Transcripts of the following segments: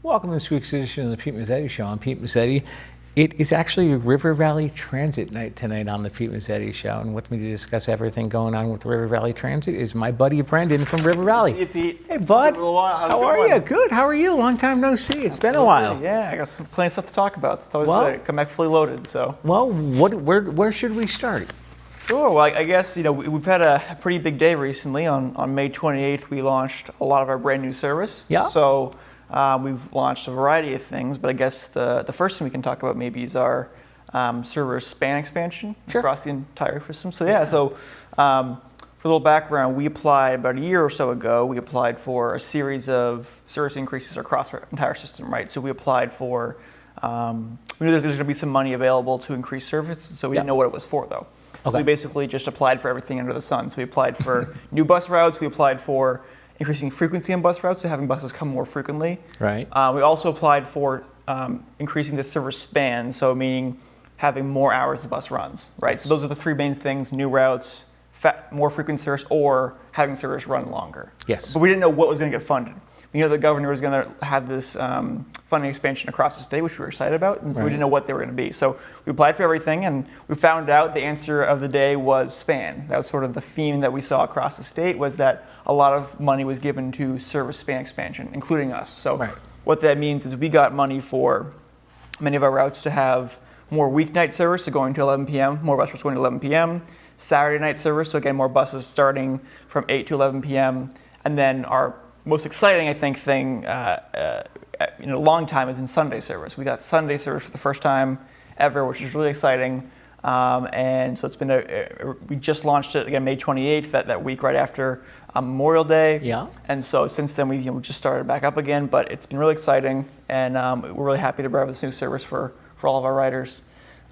Welcome to this week's edition of the Pete Mezzetti Show. I'm Pete Mezzetti. It is actually River Valley Transit night tonight on the Pete Mezzetti Show, and with me to discuss everything going on with River Valley Transit is my buddy Brendan from River Valley. See you, Pete. Hey, bud. How are you? Good. How are you? Long time no see. It's been a while. Yeah, I got plenty of stuff to talk about. It's always good to come back fully loaded. So. Well, where should we start? Sure. Well, I guess we've had a pretty big day recently. On May 28th, we launched a lot of our brand new service. Yeah. So we've launched a variety of things, but I guess the first thing we can talk about maybe is our service span expansion across the entire system. So yeah. So for a little background, we applied about a year or so ago. We applied for a series of service increases across our entire system, right? So we applied for. We knew there's going to be some money available to increase service, so we didn't know what it was for though. Okay. We basically just applied for everything under the sun. So we applied for new bus routes. We applied for increasing frequency on bus routes, so having buses come more frequently. Right. We also applied for increasing the service span, so meaning having more hours the bus runs. Right. So those are the three main things: new routes, more frequent service, or having service run longer. Yes. But we didn't know what was going to get funded. We knew the governor was going to have this funding expansion across the state, which we were excited about, and we didn't know what they were going to be. So we applied for everything, and we found out the answer of the day was span. That was sort of the theme that we saw across the state, was that a lot of money was given to service span expansion, including us. So what that means is we got money for many of our routes to have more weeknight service, so going to 11 p.m., more bus routes going to 11 p.m., Saturday night service, so again, more buses starting from 8 to 11 p.m., and then our most exciting, I think, thing in a long time is in Sunday service. We got Sunday service for the first time ever, which is really exciting. And so it's been we just launched it again May 28th, that week right after Memorial Day. Yeah. And so since then we just started back up again, but it's been really exciting, and we're really happy to have this new service for all of our riders.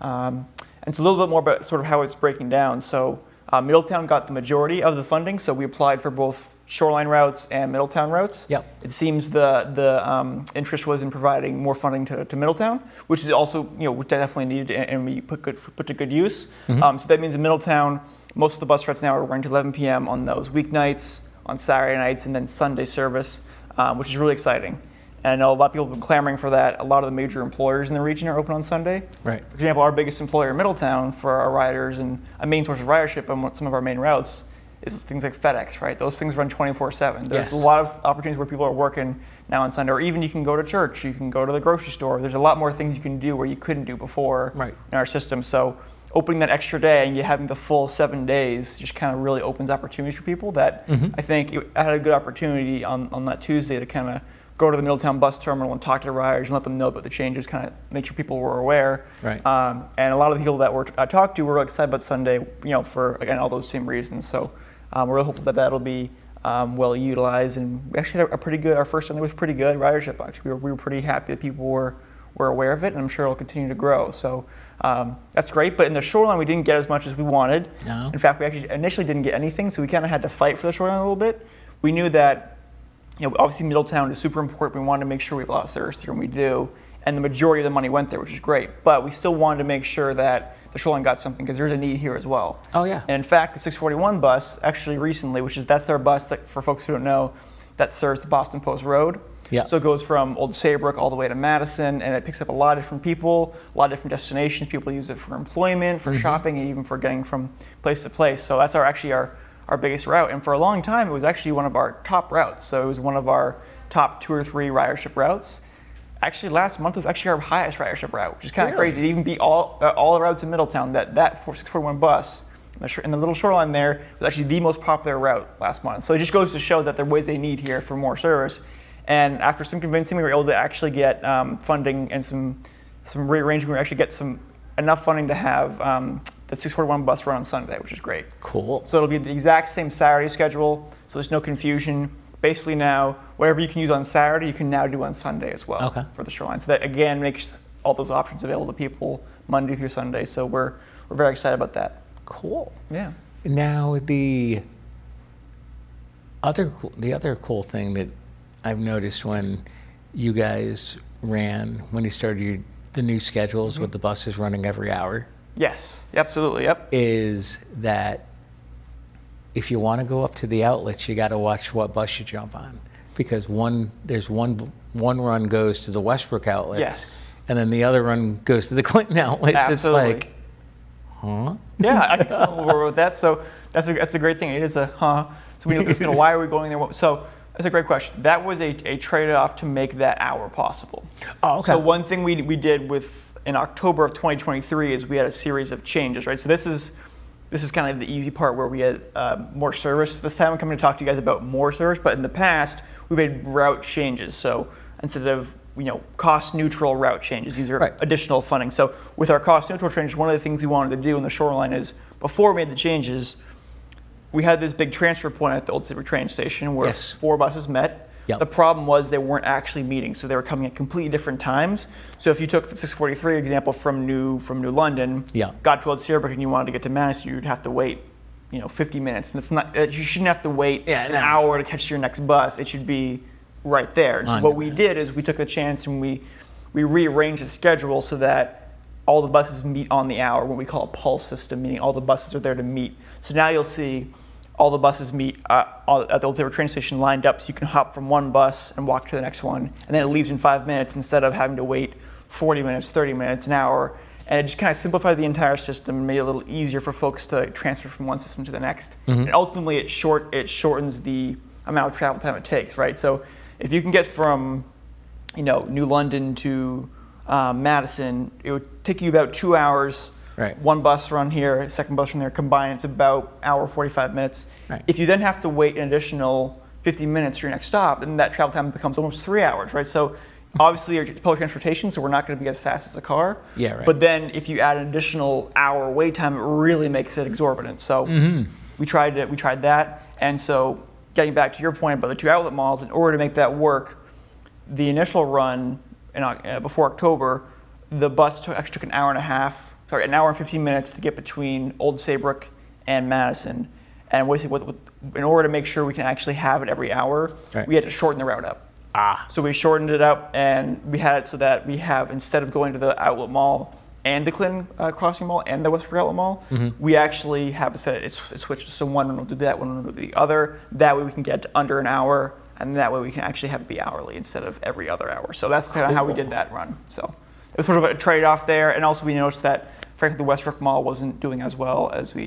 And so a little bit more about sort of how it's breaking down. So Middletown got the majority of the funding, so we applied for both Shoreline routes and Middletown routes. Yep. It seems the interest was in providing more funding to Middletown, which is also which definitely needed, and we put to good use. Mm-hmm. So that means in Middletown, most of the bus routes now are running to 11 p.m. on those weeknights, on Saturday nights, and then Sunday service, which is really exciting. And I know a lot of people have been clamoring for that. A lot of the major employers in the region are open on Sunday. Right. For example, our biggest employer in Middletown for our riders and a main source of ridership on some of our main routes is things like FedEx, right? Those things run 24/7. There's a lot of opportunities where people are working now on Sunday, or even you can go to church, you can go to the grocery store. There's a lot more things you can do where you couldn't do before in our system. So opening that extra day and you having the full 7 days just kind of really opens opportunities for people that I think I had a good opportunity on that Tuesday to kind of go to the Middletown bus terminal and talk to the riders and let them know about the changes, kind of make sure people were aware. Right. And a lot of the people that I talked to were really excited about Sunday, for, again, all those same reasons. So we're really hopeful that that'll be well utilized. And we actually had our first Sunday was pretty good ridership, actually. We were pretty happy that people were aware of it, and I'm sure it'll continue to grow. So that's great. But in the Shoreline, we didn't get as much as we wanted. No. In fact, we actually initially didn't get anything, so we kind of had to fight for the Shoreline a little bit. We knew that obviously Middletown is super important. We wanted to make sure we have a lot of service here, and we do. And the majority of the money went there, which is great. But we still wanted to make sure that the Shoreline got something, because there's a need here as well. Oh, yeah. And in fact, the 641 bus, actually recently, that's our bus that, for folks who don't know, that serves the Boston Post Road. Yeah. So it goes from Old Saybrook all the way to Madison, and it picks up a lot of different people, a lot of different destinations. People use it for employment, for shopping, and even for getting from place to place. So that's actually our biggest route. And for a long time, it was actually one of our top routes. So it was one of our top 2 or 3 ridership routes. Actually, last month was actually our highest ridership route, which is kind of crazy. It even beat all the routes in Middletown. That 641 bus in the little Shoreline there was actually the most popular route last month. So it just goes to show that there was a need here for more service. And after some convincing, we were able to actually get funding and some rearranging. We were actually get enough funding to have the 641 bus run on Sunday, which is great. Cool. So it'll be the exact same Saturday schedule, so there's no confusion. Basically now, whatever you can use on Saturday, you can now do on Sunday as well for the Shoreline. So that, again, makes all those options available to people Monday through Sunday. So we're very excited about that. Cool. Yeah. Now, the other cool thing that I've noticed when you guys when you started the new schedules with the buses running every hour. Yes, absolutely, yep. Is that if you want to go up to the outlets, you got to watch what bus you jump on. Because there's one run goes to the Westbrook outlets, Yes. and then the other run goes to the Clinton outlets. Absolutely. It's like, huh? Yeah, I can totally work with that. So that's a great thing. It is a huh. So we know it's gonna. Why are we going there? So that's a great question. That was a trade-off to make that hour possible. Oh, okay. So one thing we did in October of 2023 is we had a series of changes, right? So this is kind of the easy part where we had more service. This time I'm coming to talk to you guys about more service, but in the past we made route changes. So instead of cost neutral route changes, these are additional funding. So with our cost neutral changes, one of the things we wanted to do in the shoreline is before we made the changes, we had this big transfer point at the Old Saybrook train station where 4 buses met. Yep. The problem was they weren't actually meeting, so they were coming at completely different times. So if you took the 643 example from New London, got to Old Saybrook and you wanted to get to Madison, you'd have to wait 50 minutes. And it's not, you shouldn't have to wait an hour to catch your next bus. It should be right there. And so what we did is we took a chance and we rearranged the schedule so that all the buses meet on the hour, what we call a pulse system, meaning all the buses are there to meet. So now you'll see all the buses meet at the Old Saybrook train station lined up, so you can hop from one bus and walk to the next one, and then it leaves in 5 minutes instead of having to wait 40 minutes, 30 minutes, an hour. And it just kind of simplified the entire system and made it a little easier for folks to transfer from one system to the next. Mm-hmm. And ultimately, it shortens the amount of travel time it takes, right? So if you can get from New London to Madison, it would take you about 2 hours. Right. One bus run here, second bus from there, combined, it's about hour 45 minutes. Right. If you then have to wait an additional 50 minutes for your next stop, then that travel time becomes almost 3 hours, right? So obviously it's public transportation, so we're not going to be as fast as a car. Yeah, right. But then if you add an additional hour wait time, it really makes it exorbitant. So we tried that. And so getting back to your point about the 2 outlet malls, in order to make that work, the initial run before October, the bus actually took an hour and 15 minutes to get between Old Saybrook and Madison. And in order to make sure we can actually have it every hour, we had to shorten the route up. So we shortened it up, and we had it so that we have, instead of going to the outlet mall and the Clinton Crossing Mall and the Westbrook Outlet Mall, we actually have it switched. So one will do that, one will do the other. That way we can get to under an hour, and that way we can actually have it be hourly instead of every other hour. So that's kind of how we did that run. So it was sort of a trade-off there, and also we noticed that, frankly, the Westbrook Mall wasn't doing as well as for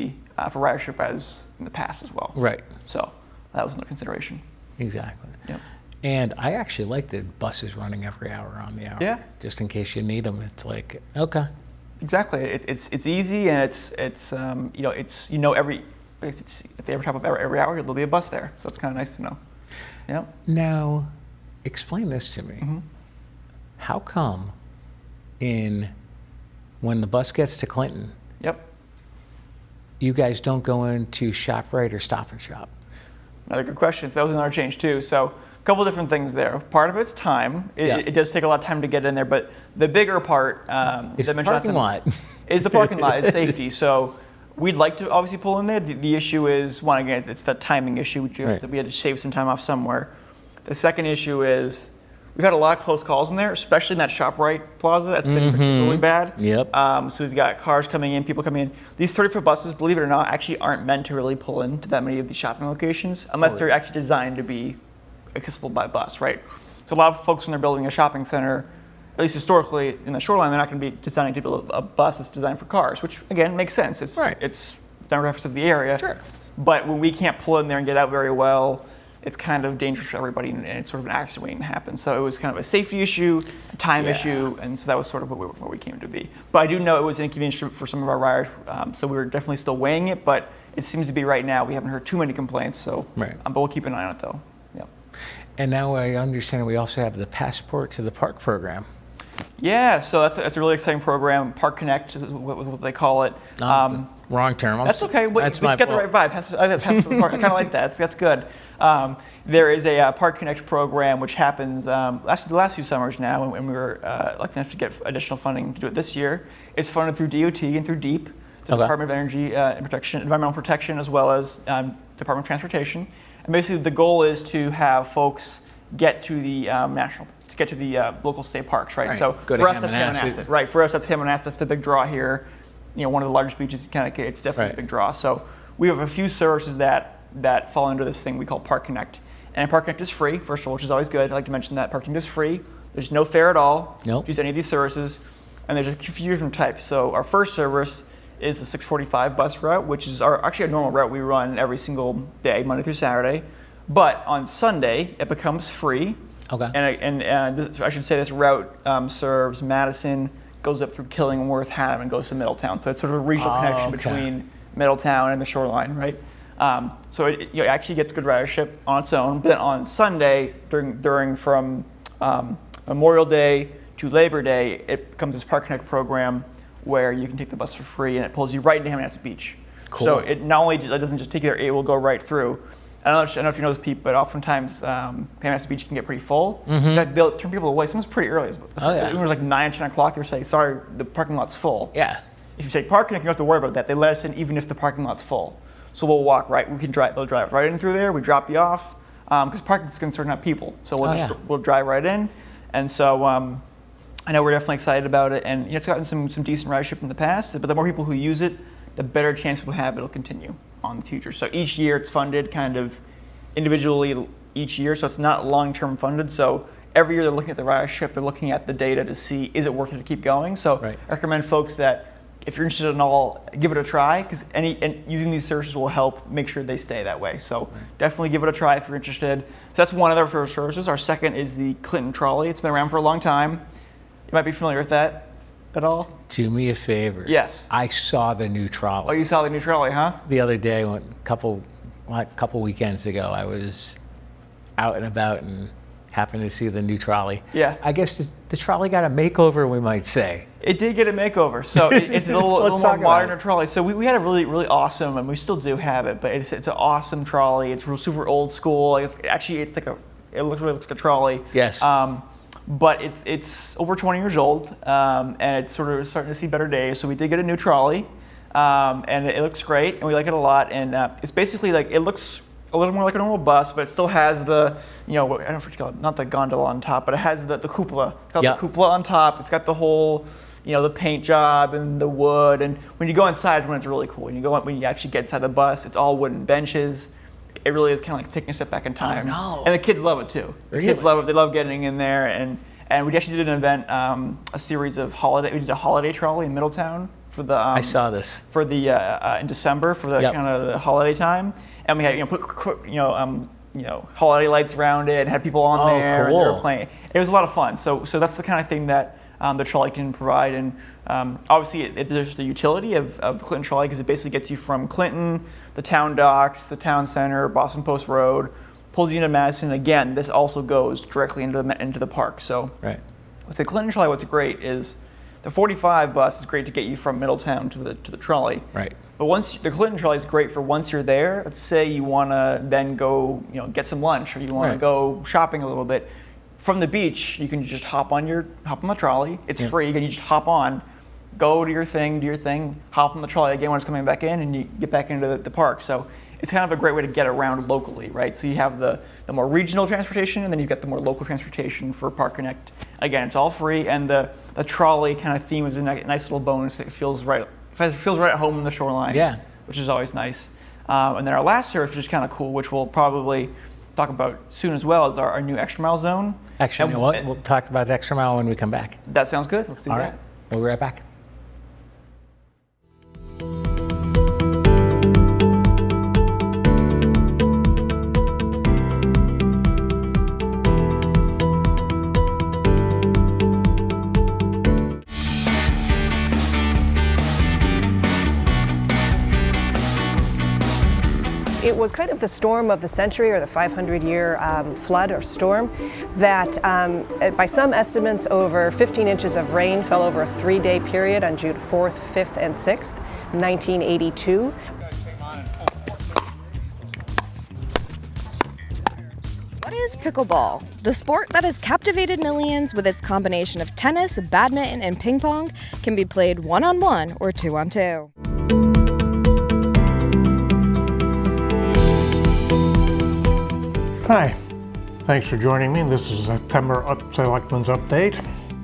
ridership as in the past as well. Right. So that was another consideration. Exactly. Yep. And I actually like the buses running every hour on the hour. Yeah. Just in case you need them, it's like, okay. Exactly. It's easy, and if they ever top up every hour, there'll be a bus there. So it's kind of nice to know. Yeah. Now, explain this to me. Mm-hmm. How come when the bus gets to Clinton, you guys don't go into ShopRite or Stop and Shop? Another good question. So that was another change too. So a couple different things there. Part of it's time. It does take a lot of time to get in there, but the bigger part is the parking lot. Is the parking lot. It's safety. So we'd like to obviously pull in there. The issue is, one, again, it's that timing issue. We had to shave some time off somewhere. The second issue is we've had a lot of close calls in there, especially in that ShopRite plaza. That's been particularly bad. Yep. So we've got cars coming in, people coming in. These 30-foot buses, believe it or not, actually aren't meant to really pull into that many of these shopping locations unless they're actually designed to be accessible by bus, right? So a lot of folks, when they're building a shopping center, at least historically in the shoreline, they're not going to be designing to build a bus that's designed for cars, which again makes sense. It's demographics of the area. Sure. But when we can't pull in there and get out very well, it's kind of dangerous for everybody, and it's sort of an accident waiting to happen. So it was kind of a safety issue, a time issue, and so that was sort of what we came to be. But I do know it was an inconvenience for some of our riders, so we were definitely still weighing it, but it seems to be right now we haven't heard too many complaints, so but we'll keep an eye on it though. Yep. And now I understand we also have the Passport to the Park program. Yeah, so that's a really exciting program. Park Connect is what they call it. Wrong term. That's okay. That's you my got the right vibe. I kind of like that. That's good. There is a Park Connect program which happens actually the last few summers now, and we were lucky enough to get additional funding to do it this year. It's funded through DOT and through DEEP, the Department of Energy Environmental Protection, as well as Department of Transportation. And basically, the goal is to have folks get to the local state parks, right? So for us, that's Hammonasset. Right. For us, that's Hammonasset. That's the big draw here. One of the largest beaches in Connecticut. It's definitely a big draw. So we have a few services that fall under this thing we call Park Connect. And Park Connect is free, first of all, which is always good. I like to mention that. Park Connect is free. There's no fare at all Nope. to use any of these services. And there's a few different types. So our first service is the 645 bus route, which is actually a normal route we run every single day, Monday through Saturday. But on Sunday, it becomes free. Okay. And this, I should say this route serves Madison, goes up through Killingworth, Haddam, and goes to Middletown. So it's sort of a regional connection between Middletown and the shoreline, right? So you actually get good ridership on its own. But then on Sunday, during from Memorial Day to Labor Day, it becomes this Park Connect program where you can take the bus for free, and it pulls you right into Hammonasset Beach. Cool. So it not only doesn't just take you there, it will go right through. I don't know if you know this, Pete, but oftentimes Hammonasset Beach can get pretty full. They'll turn people away. Sometimes pretty early. When it was like 9 or 10 o'clock, they're saying, sorry, the parking lot's full. Yeah. If you take Park Connect, you don't have to worry about that. They let us in even if the parking lot's full. So we'll walk right. They'll drive right in through there. We drop you off because parking is concerned about people. So we'll drive right in. And so I know we're definitely excited about it. And it's gotten some decent ridership in the past. But the more people who use it, the better chance we'll have it'll continue on the future. So each year it's funded kind of individually each year. So it's not long-term funded. So every year they're looking at the ridership. They're looking at the data to see is it worth it to keep going. So I recommend folks that if you're interested in all, give it a try, because using these services will help make sure they stay that way. So definitely give it a try if you're interested. So that's one of our first services. Our second is the Clinton Trolley. It's been around for a long time. You might be familiar with that at all? Do me a favor. Yes. I saw the new trolley. Oh, you saw the new trolley, huh? The other day, a couple weekends ago, I was out and about and happened to see the new trolley. Yeah. I guess the trolley got a makeover, we might say. It did get a makeover. So it's a little more modern trolley. So we had a really, really awesome, and we still do have it, but it's an awesome trolley. It's super old school. It really looks like a trolley. Yes. But it's over 20 years old, and it's sort of starting to see better days. So we did get a new trolley, and it looks great, and we like it a lot. And it's basically it looks a little more like a normal bus, but it still has the, I don't know what you call it, not the gondola on top, but it has the cupola. It's got the cupola on top. It's got the whole, the paint job and the wood. And when you go inside, when it's really cool. When you actually get inside the bus, it's all wooden benches. It really is kind of like taking a step back in time. Oh, no. And the kids love it too. The kids love it. They love getting in there. And we actually did an event, a series of we did a holiday trolley in Middletown for the. I saw this. For the in December for the kind of the holiday time, and we had put holiday lights around it and had people on there cool. and they were playing. It was a lot of fun. So that's the kind of thing that the trolley can provide. And obviously there's the utility of the Clinton trolley because it basically gets you from Clinton, the town docks, the town center, Boston Post Road, pulls you into Madison. Again, this also goes directly into the park. So with the Clinton trolley, what's great is the 45 bus is great to get you from Middletown to the trolley. Right. But the Clinton trolley is great for once you're there. Let's say you want to then go, get some lunch, or you want to go shopping a little bit. From the beach, you can just hop on the trolley. It's free. You can just hop on, go to your thing, do your thing, hop on the trolley again when it's coming back in, and you get back into the park. So it's kind of a great way to get around locally, right? So you have the more regional transportation, and then you've got the more local transportation for Park Connect. Again, it's all free, and the trolley kind of theme is a nice little bonus. It feels right at home in the shoreline, which is always nice. And then our last service, which is kind of cool, which we'll probably talk about soon as well, is our new extra mile zone. Actually, we'll talk about the extra mile when we come back. That sounds good. Let's do that. All right. We'll be right back. It was kind of the storm of the century, or the 500-year flood or storm, that by some estimates over 15 inches of rain fell over a 3-day period on June 4th, 5th, and 6th, 1982. What is pickleball? The sport that has captivated millions with its combination of tennis, badminton, and ping pong can be played 1-on-1 or 2-on-2. Hi, thanks for joining me. This is September Selectmen's Update.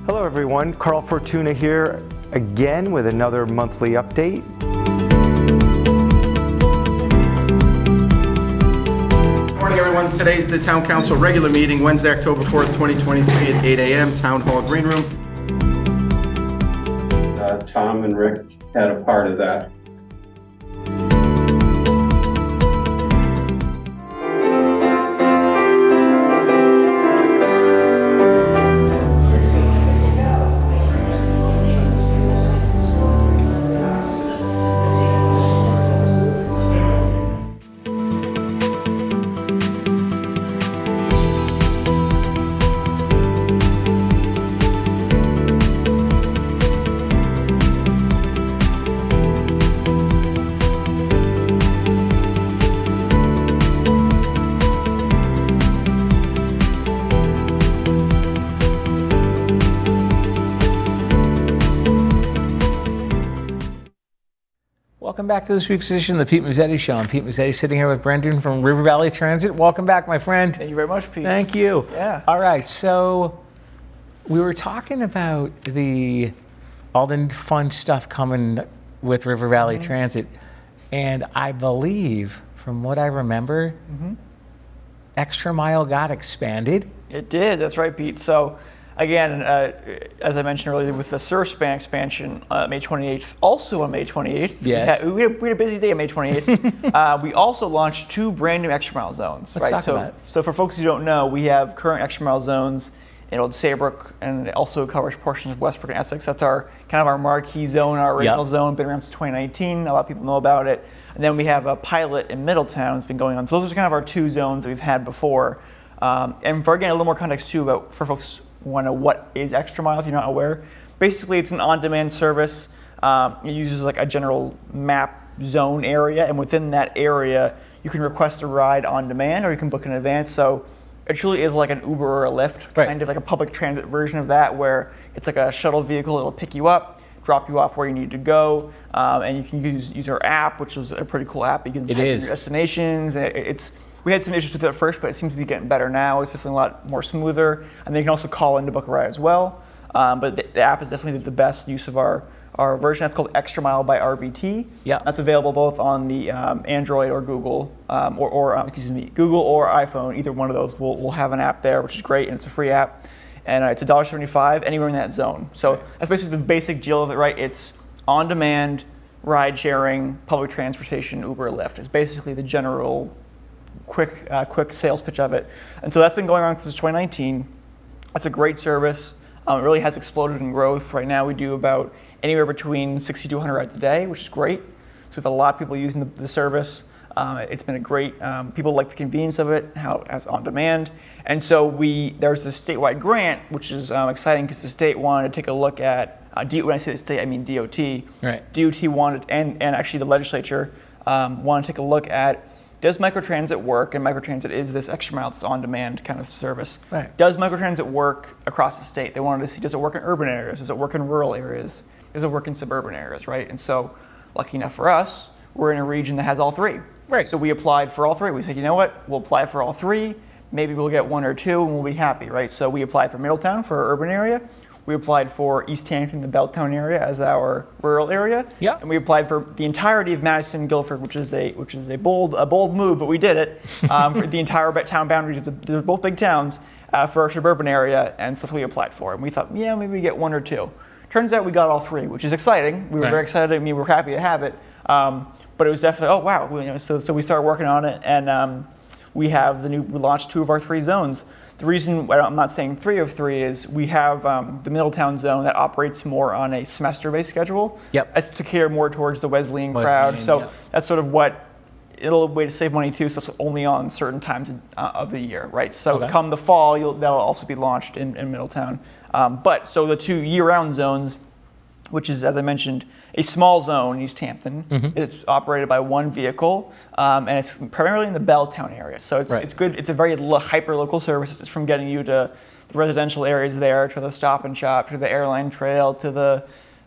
Hello everyone, Carl Fortuna here again with another monthly update. Good morning everyone. Today's the Town Council regular meeting, Wednesday, October 4th, 2023 at 8 a.m., Town Hall Green Room. Tom and Rick had a part of that. Welcome back to this week's edition of the Pete Mezzetti Show. I'm Pete Mezzetti, sitting here with Brendan from River Valley Transit. Welcome back, my friend. Thank you very much, Pete. Thank you. Yeah. All right, so we were talking about all the fun stuff coming with River Valley Transit, and I believe, from what I remember, Extra Mile got expanded. It did. That's right, Pete. So, again, as I mentioned earlier, with the surf span expansion, May 28th, also on May 28th, Yes. we had a busy day on May 28th. We also launched 2 brand new Extra Mile zones. Let's right? talk about it. So for folks who don't know, we have current Extra Mile zones in Old Saybrook, and it also covers portions of Westbrook and Essex. That's our kind of our marquee zone, our original zone, been around since 2019. A lot of people know about it. And then we have a pilot in Middletown that's been going on. So those are kind of our 2 zones that we've had before. And for, again, a little more context too, about for folks who want to know what is Extra Mile if you're not aware. Basically, it's an on-demand service. It uses like a general map zone area, and within that area, you can request a ride on demand, or you can book in advance. So it truly is like an Uber or a Lyft, kind of like a public transit version of that, where it's like a shuttle vehicle. It'll pick you up, drop you off where you need to go, and you can use our app, which is a pretty cool app. You can type in your destinations. We had some issues with it at first, but it seems to be getting better now. It's definitely a lot more smoother. And then you can also call in to book a ride as well. But the app is definitely the best use of our version. That's called Extra Mile by RVT. Yeah. That's available both on the Android or Google, Google or iPhone. Either one of those will have an app there, which is great, and it's a free app. And it's $1.75 anywhere in that zone. So that's basically the basic deal of it, right? It's on-demand, ride-sharing, public transportation, Uber or Lyft. It's basically the general quick sales pitch of it. And so that's been going on since 2019. That's a great service. It really has exploded in growth. Right now we do about anywhere between 60 to 100 rides a day, which is great. So we have a lot of people using the service. It's been a great, people like the convenience of it, how it's on demand. And so there's this statewide grant, which is exciting because the state wanted to take a look at, when I say the state, I mean DOT. Right. DOT wanted, and actually the legislature wanted to take a look at, does microtransit work? And microtransit is this Extra Mile, this on-demand kind of service. Right. Does microtransit work across the state? They wanted to see, does it work in urban areas? Does it work in rural areas? Does it work in suburban areas, right? And so, lucky enough for us, we're in a region that has all 3. Right. So we applied for all 3. We said, you know what? We'll apply for all 3. Maybe we'll get 1 or 2 and we'll be happy, right? So we applied for Middletown for our urban area. We applied for East Hampton, the Belltown area, as our rural area. Yeah. And we applied for the entirety of Madison, Guilford, which is a bold move, but we did it. For the entire town boundaries, they're both big towns, for our suburban area, and so that's what we applied for. And we thought, yeah, maybe we get 1 or 2. Turns out we got all 3, which is exciting. We were very excited. I mean, we're happy to have it. But it was definitely, oh wow. So we started working on it, and we launched 2 of our 3 zones. The reason I'm not saying 3 of 3 is we have the Middletown zone that operates more on a semester-based schedule. Yep. That's to cater more towards the Wesleyan crowd. So that's sort of a way to save money too. So it's only on certain times of the year, right? So come the fall, that'll also be launched in Middletown. So the 2 year-round zones, which is, as I mentioned, a small zone in East Hampton. It's operated by 1 vehicle, and it's primarily in the Belltown area. So it's good. It's a very hyper-local service. It's from getting you to the residential areas there, to the Stop and Shop, to the airline trail, to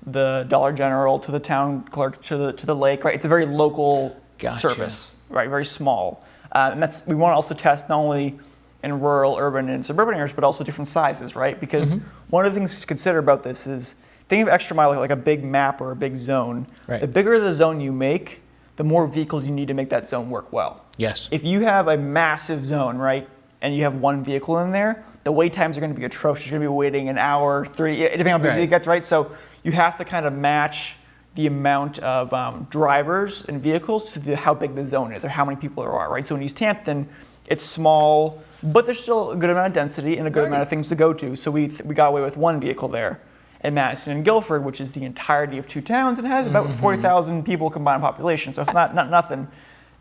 the Dollar General, to the town clerk, to the lake. Right. It's a very local service. Right. Very small, and we want to also test not only in rural, urban, and suburban areas, but also different sizes. Right. Because one of the things to consider about this is, think of Extra Mile like a big map or a big zone. Right. The bigger the zone you make, the more vehicles you need to make that zone work well. Yes. If you have a massive zone, right, and you have one vehicle in there, the wait times are going to be atrocious. You're going to be waiting an hour, 3, depending on how busy it gets, right? So you have to kind of match the amount of drivers and vehicles to how big the zone is or how many people there are, right? So in East Hampton, it's small, but there's still a good amount of density and a good amount of things to go to. So we got away with one vehicle there. In Madison and Guilford, which is the entirety of 2 towns, it has about 40,000 people combined population. So it's not nothing.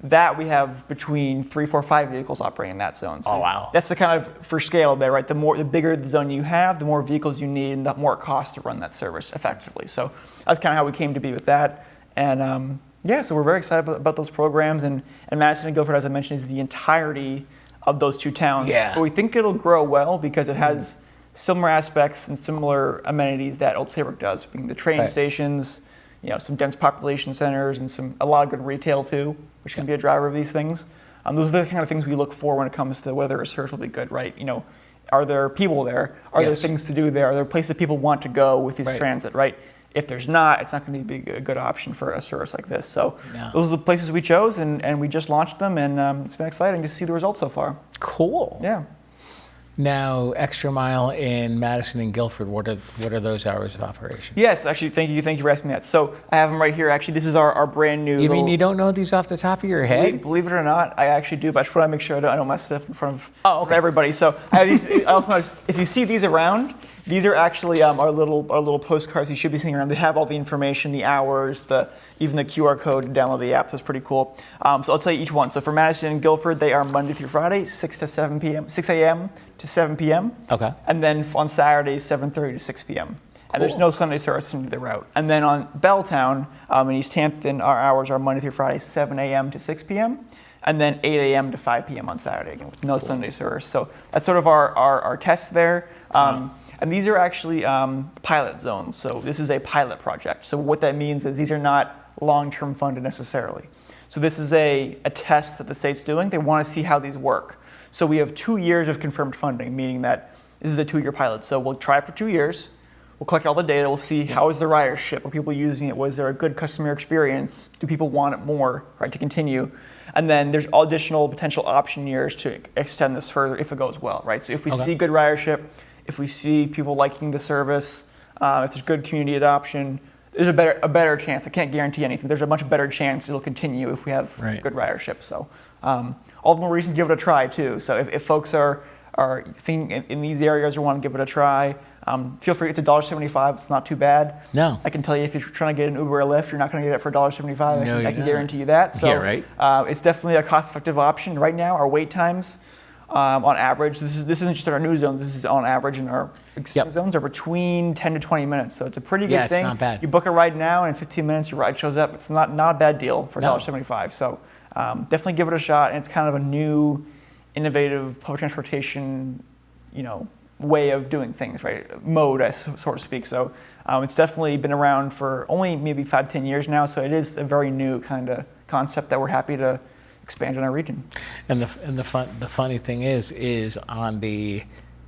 That we have between 3, 4, 5 vehicles operating in that zone. So Oh, wow. That's the kind of for scale there, right? The bigger the zone you have, the more vehicles you need, and the more it costs to run that service effectively. So that's kind of how we came to be with that. And so we're very excited about those programs. And Madison and Guilford, as I mentioned, is the entirety of those 2 towns. Yeah. But we think it'll grow well because it has similar aspects and similar amenities that Old Saybrook does, being the train stations, some dense population centers, and a lot of good retail too, which can be a driver of these things. Those are the kind of things we look for when it comes to whether a service will be good, right? Are there people there? Are there things to do there? Are there places people want to go with these transit, right? If there's not, it's not going to be a good option for a service like this. So those are the places we chose, and we just launched them, and it's been exciting to see the results so far. Cool. Yeah. Now, Extra Mile in Madison and Guilford, what are those hours of operation? Yes, actually, thank you for asking me that. So I have them right here. Actually, this is our brand new. You mean you don't know these off the top of your head? Believe it or not, I actually do, but I just want to make sure I don't mess stuff in front of everybody. So I have these. I also want to, if you see these around, these are actually our little postcards you should be seeing around. They have all the information, the hours, even the QR code to download the app. That's pretty cool. So I'll tell you each one. So for Madison and Guilford, they are Monday through Friday, 6 a.m. to 7 p.m. Okay. And then on Saturdays, 7:30 to 6 p.m. And there's no Sunday service in either route. And then on Belltown in East Hampton, our hours are Monday through Friday, 7 a.m. to 6 p.m. And then 8 a.m. to 5 p.m. on Saturday, again, with no Sunday service. So that's sort of our tests there. And these are actually pilot zones. So this is a pilot project. So what that means is these are not long-term funded necessarily. So this is a test that the state's doing. They want to see how these work. So we have 2 years of confirmed funding, meaning that this is a 2-year pilot. So we'll try it for 2 years. We'll collect all the data. We'll see how is the ridership. Are people using it? Was there a good customer experience? Do people want it more, right, to continue? And then there's additional potential option years to extend this further if it goes well, right? So if we see good ridership, if we see people liking the service, if there's good community adoption, there's a better chance. I can't guarantee anything. There's a much better chance it'll continue if we have good ridership. So all the more reason to give it a try too. So if folks are thinking in these areas or want to give it a try, feel free. It's $1.75. It's not too bad. No. I can tell you if you're trying to get an Uber or Lyft, you're not going to get it for $1.75. No, I can guarantee you that. So it's definitely a cost-effective option. Right now, our wait times on average, this isn't just our new zones, this is on average in our existing zones, are between 10 to 20 minutes. So it's a pretty good thing. It's not bad. You book a ride now, and in 15 minutes your ride shows up. It's not a bad deal for $1.75. So definitely give it a shot. And it's kind of a new, innovative public transportation, way of doing things, right? Mode, so to speak. So it's definitely been around for only maybe 5-10 years now. So it is a very new kind of concept that we're happy to expand in our region. And the funny thing is on the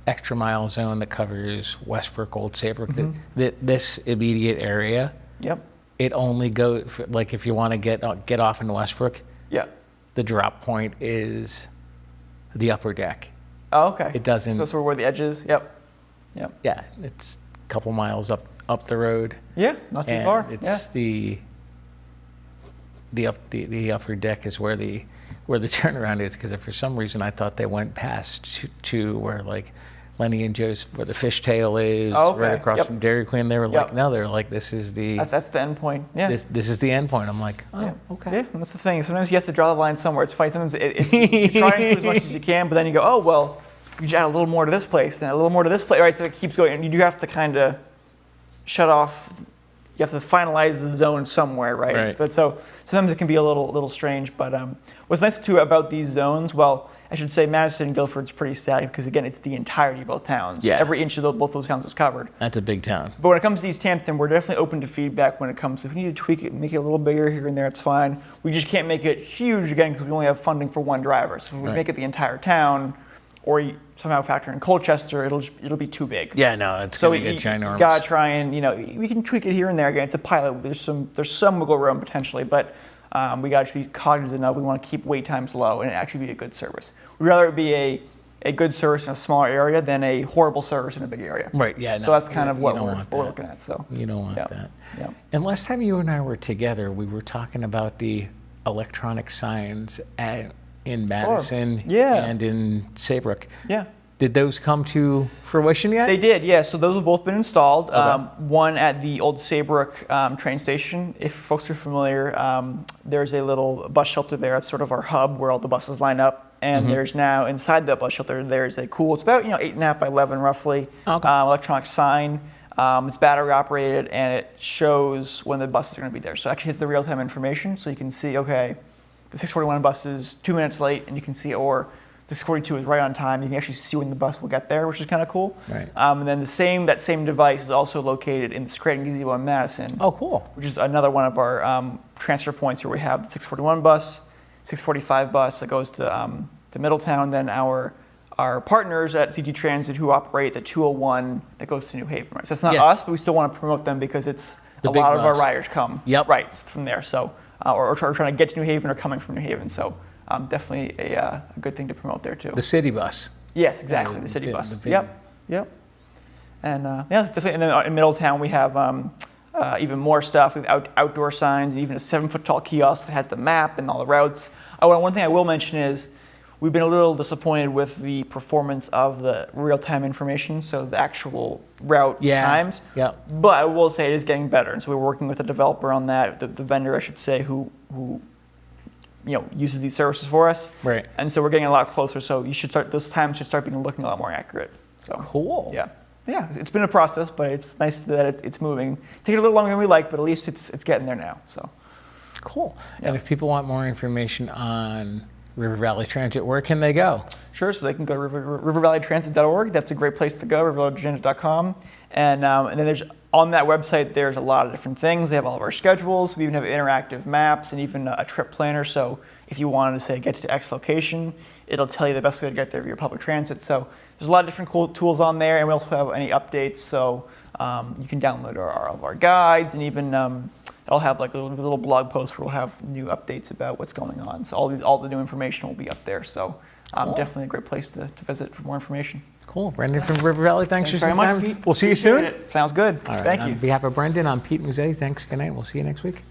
Extra Mile zone that covers Westbrook, Old Saybrook, this immediate area. Yep. It only goes like if you want to get off in Westbrook. Yeah. The drop point is the upper deck. Oh, okay. It doesn't. So where the edge is. Yep. Yep. Yeah, it's a couple miles up the road. Yeah, not too far. It's the upper deck is where the turnaround is, because for some reason I thought they went past to where like Lenny and Joe's, where the fishtail is, right across from Dairy Queen. They were like, no, they're like, this is the that's the end point. Yeah, this is the end point. I'm like, okay. Yeah, and that's the thing. Sometimes you have to draw the line somewhere. It's funny. Sometimes you try to include as much as you can, but then you go, oh well, you just add a little more to this place, then a little more to this place, right? So it keeps going, and you do have to kind of shut off. You have to finalize the zone somewhere, right? So sometimes it can be a little strange, but what's nice too about these zones, well, I should say Madison and Guilford's pretty static because again, it's the entirety of both towns. Yeah. Every inch of both those towns is covered. That's a big town. But when it comes to East Hampton, we're definitely open to feedback when it comes to if we need to tweak it, make it a little bigger here and there, it's fine. We just can't make it huge again because we only have funding for one driver. So if we make it the entire town, or you somehow factor in Colchester, it'll be too big. Yeah, no, it's going to get ginormous. You gotta try and we can tweak it here and there. Again, it's a pilot. There's some wiggle room potentially, but we got to be cognizant of. We want to keep wait times low and actually be a good service. We'd rather it be a good service in a smaller area than a horrible service in a big area. Right, yeah. So no, that's kind of you what don't we're want that. looking at. So You don't want yeah. that. Yeah. And last time you and I were together, we were talking about the electronic signs in Madison Yeah. and in Saybrook. Yeah. Did those come to fruition yet? They did, yeah. So those have both been installed. One at the old Saybrook train station. If folks are familiar, there's a little bus shelter there. It's sort of our hub where all the buses line up. And there's now inside the bus shelter, there's a cool. It's about 8.5 by 11 roughly. Okay. Electronic sign. It's battery operated, and it shows when the buses are going to be there. So it actually has the real-time information, so you can see, okay, the 641 bus is 2 minutes late, and you can see, or the 642 is right on time. You can actually see when the bus will get there, which is kind of cool. Right. And then that same device is also located in the Scranton Gazebo in Madison. Oh, cool. Which is another one of our transfer points where we have the 641 bus, 645 bus that goes to Middletown, then our partners at CT Transit who operate the 201 that goes to New Haven. Right? So it's not Yes. us, but we still want to promote them because it's The a big lot of our bus. riders come right from there. So or trying to get to New Haven or coming from New Haven. So definitely a good thing to promote there too. The city bus. Yes, exactly. Yeah, The city bus. the big- Yep. And yeah, it's definitely. And then in Middletown we have even more stuff with outdoor signs and even a 7-foot tall kiosk that has the map and all the routes. Oh, and one thing I will mention is we've been a little disappointed with the performance of the real-time information, so the actual route times. Yeah. But I will say it is getting better, and so we're working with a developer on that, the vendor I should say, who uses these services for us. Right. And so we're getting a lot closer. So those times should start looking a lot more accurate. So Cool. yeah, it's been a process, but it's nice that it's moving. Taking a little longer than we like, but at least it's getting there now. So Cool. And Yeah. if people want more information on River Valley Transit, where can they go? sure, so they can go to rivervalleytransit.org. That's a great place to go, rivervalleytransit.com. And then on that website, there's a lot of different things. They have all of our schedules. We even have interactive maps and even a trip planner. So if you wanted to say get to X location, it'll tell you the best way to get there via public transit. So there's a lot of different cool tools on there, and we also have any updates. So you can download all of our guides, and even I'll have like a little blog post where we'll have new updates about what's going on. So all the new information will be up there. So definitely a great place to visit for more information. Cool. Brendan from River Valley, thanks for very your much, time. Pete. We'll see you Appreciate soon. it. Sounds good. All right. Thank On you. behalf of Brendan, I'm Pete Mezzetti. Thanks. Good night. We'll see you next week.